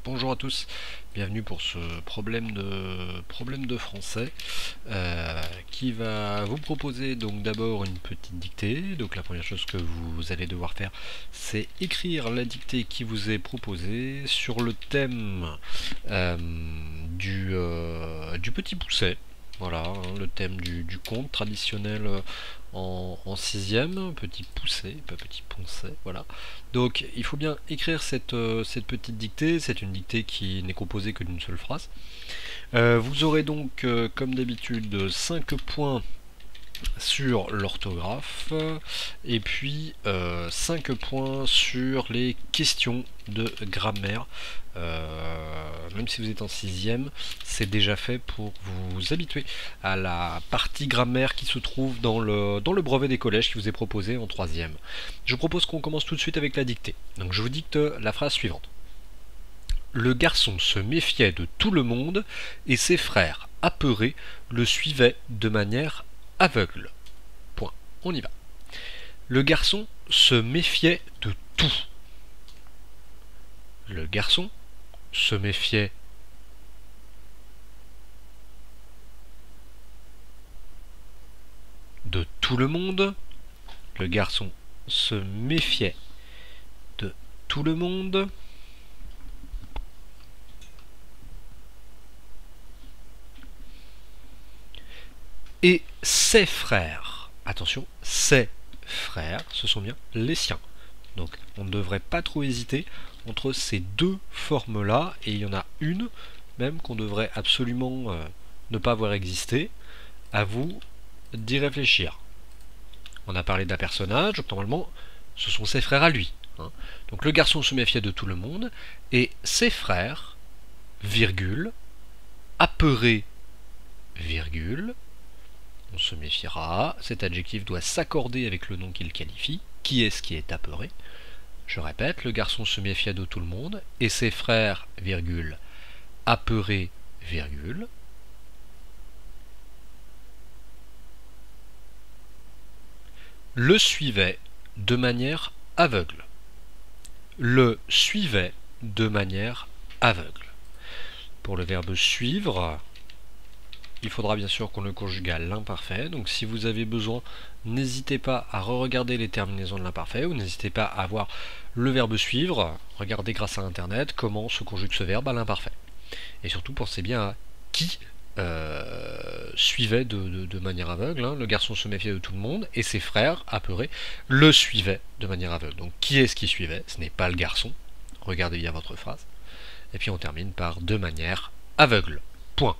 Bonjour à tous, bienvenue pour ce problème de français qui va vous proposer donc d'abord une petite dictée. Donc la première chose que vous allez devoir faire, c'est écrire la dictée qui vous est proposée sur le thème du petit pousset. Voilà, le thème du conte traditionnel en sixième, petit pousset, pas petit poncet, voilà. Donc il faut bien écrire cette petite dictée, c'est une dictée qui n'est composée que d'une seule phrase. Vous aurez donc, comme d'habitude, 5 points sur l'orthographe et puis 5 points sur les questions de grammaire. Même si vous êtes en sixième, c'est déjà fait pour vous habituer à la partie grammaire qui se trouve dans le brevet des collèges qui vous est proposé en troisième. Je propose qu'on commence tout de suite avec la dictée. Donc je vous dicte la phrase suivante. Le garçon se méfiait de tout le monde et ses frères, apeurés, le suivaient de manière aveugle. Point. On y va. Le garçon se méfiait de tout. Le garçon se méfiait de tout le monde. Le garçon se méfiait de tout le monde. Et ses frères, attention, ses frères, ce sont bien les siens. Donc on ne devrait pas trop hésiter entre ces deux formes-là, et il y en a une même qu'on devrait absolument ne pas voir exister. À vous d'y réfléchir. On a parlé d'un personnage, donc normalement ce sont ses frères à lui. Donc le garçon se méfiait de tout le monde, et ses frères, virgule, apeurés, virgule, on se méfiera, cet adjectif doit s'accorder avec le nom qu'il qualifie. Qui est-ce qui est apeuré? Je répète, le garçon se méfiait de tout le monde, et ses frères, virgule, apeurés, virgule, le suivaient de manière aveugle. Le suivait de manière aveugle. Pour le verbe suivre, il faudra bien sûr qu'on le conjugue à l'imparfait. Donc si vous avez besoin, n'hésitez pas à re-regarder les terminaisons de l'imparfait, ou n'hésitez pas à voir le verbe suivre. Regardez grâce à internet comment se conjugue ce verbe à l'imparfait. Et surtout pensez bien à qui suivait de manière aveugle. Le garçon se méfiait de tout le monde, et ses frères, apeurés, le suivaient de manière aveugle. Donc qui est-ce qui suivait? Ce n'est pas le garçon. Regardez bien votre phrase. Et puis on termine par de manière aveugle. Point.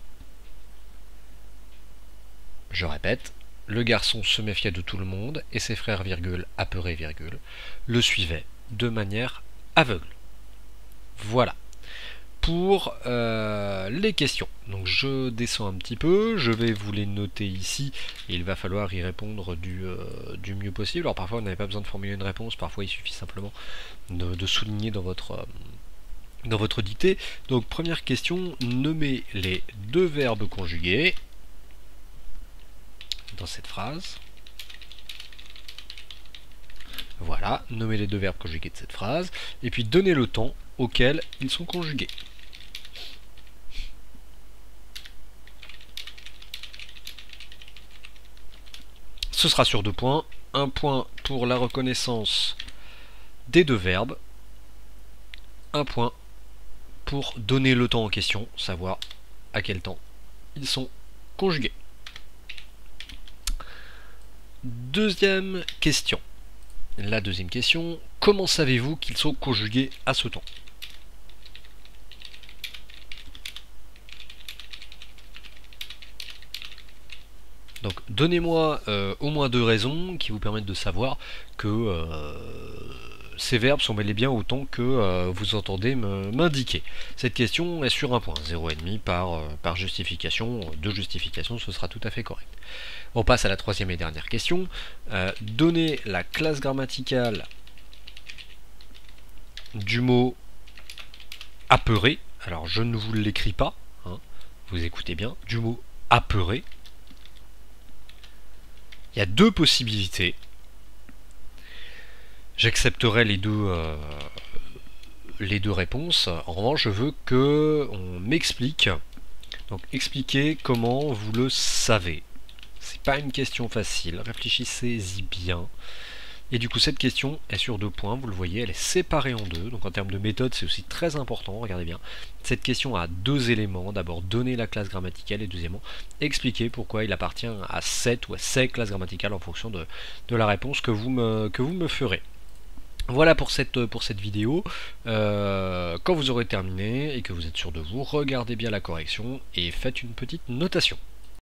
Je répète, le garçon se méfiait de tout le monde, et ses frères, virgule, apeurés, virgule, le suivaient de manière aveugle. Voilà. Pour les questions. Donc je descends un petit peu, je vais vous les noter ici, et il va falloir y répondre du mieux possible. Alors parfois vous n'avez pas besoin de formuler une réponse, parfois il suffit simplement de souligner dans votre dictée. Donc première question, nommez les deux verbes conjugués dans cette phrase. Voilà, nommez les deux verbes conjugués de cette phrase, et puis donnez le temps auquel ils sont conjugués. Ce sera sur 2 points. Un point pour la reconnaissance des deux verbes. Un point pour donner le temps en question, savoir à quel temps ils sont conjugués. Deuxième question. La deuxième question, comment savez-vous qu'ils sont conjugués à ce temps? Donc donnez-moi au moins 2 raisons qui vous permettent de savoir que ces verbes sont bel et bien autant que vous entendez m'indiquer. Cette question est sur un point, 0,5 par justification, 2 justifications, ce sera tout à fait correct. On passe à la troisième et dernière question. Donnez la classe grammaticale du mot apeuré. Alors je ne vous l'écris pas, vous écoutez bien, du mot apeuré. Il y a 2 possibilités. J'accepterai les deux les deux réponses. En revanche, je veux que on m'explique. Donc expliquez comment vous le savez. C'est pas une question facile, réfléchissez-y bien. Et du coup cette question est sur 2 points, vous le voyez, elle est séparée en 2, donc en termes de méthode c'est aussi très important, regardez bien. Cette question a 2 éléments, d'abord donner la classe grammaticale et deuxièmement expliquer pourquoi il appartient à cette ou à ces classes grammaticales en fonction de la réponse que vous me ferez. Voilà pour cette vidéo. Quand vous aurez terminé et que vous êtes sûr de vous, regardez bien la correction et faites une petite notation.